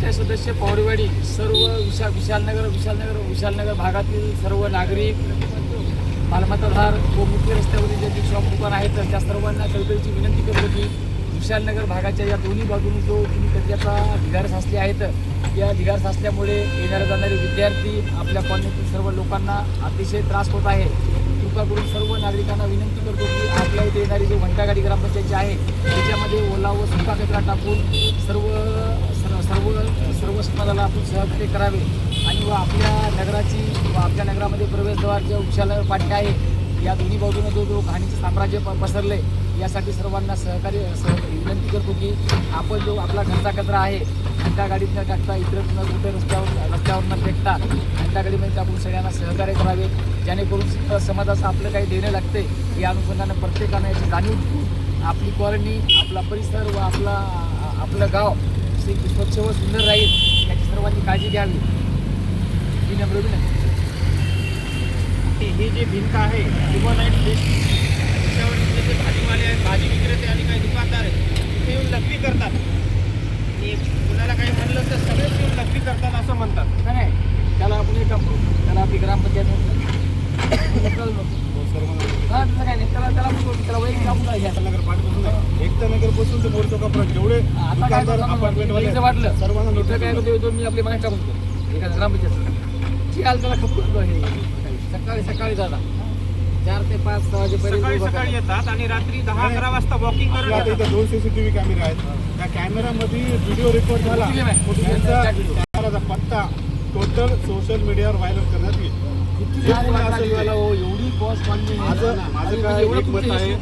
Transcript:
पंचायत सदस्य पौरीवाडी सर्व विशालनगर भागातील सर्व नागरिक मालमत्ताधार व मुख्य रस्त्यावरील जे शॉप दुकान आहेत त्या सर्वांना कळकळीची विनंती करतो की विशालनगर भागाच्या या दोन्ही बाजूने जो तुम्ही कचऱ्याचा ढिगार साचले आहेत, या ढिगार साचल्यामुळे येणारे जाणारे विद्यार्थी आपल्या कॉलनीतील सर्व लोकांना अतिशय त्रास होत आहे. कृपा करून सर्व नागरिकांना विनंती करतो की आपल्या इथे येणारी जो घंटागाडी ग्रामपंचायतची आहे त्याच्यामध्ये ओला व सुका कचरा टाकून सर्व समाजाला आपण सहकार्य करावे आणि व आपल्या नगराची व आपल्या नगरामध्ये प्रवेशद्वार जे विशालनगर पाठी आहे या दोन्ही बाजूने जो घाणीचं साम्राज्य पसरले यासाठी सर्वांना विनंती करतो की आपण जो आपला घरचा कचरा आहे घंटा गाडीत न टाकता इतर कुठे रस्त्यावर न फेकता घंटा गाडीमध्ये आपण सगळ्यांना सहकार्य करावे, जेणेकरून समाजाचं आपलं काही देणं लागते या अनुषंगानं प्रत्येकानं याची जाणीव ठेवून आपली कॉलनी, आपला परिसर व आपलं गाव स्वच्छ व सुंदर राहील याची सर्वांनी काळजी घ्यावी. विनम्र विनंती. ही जी भिंत आहे ह्युमन फिश त्याच्यावर जे भाजीवाले आहेत, भाजी विक्रेते आणि काही दुकानदार आहेत तिथे येऊन लघवी करतात आणि कुणाला काही म्हणलं तर सगळेच येऊन लघवी करतात असं म्हणतात. नाही त्याला आपण एक काम करू, त्याला आपली ग्रामपंचायत एकता नगर पासून ते मोर चौकापर्यंत जेवढे वाटलं सर्वांना नोटीस काय करतो मी आपली माहिती टाकतो एका ग्रामपंचायत त्याला खपतो सकाळी जाता 4 ते 5 वाजेपर्यंत सकाळी येतात आणि रात्री 10-11 वाजता वॉकिंग करतात. इथे 2 CCTV कॅमेरे आहेत. त्या कॅमेरामध्ये व्हिडिओ रेकॉर्ड झाला कॅमेराचा पत्ता टोटल सोशल मीडियावर व्हायरल करण्यात येईल. एवढी कॉस्ट माझं काय एक मत आहे,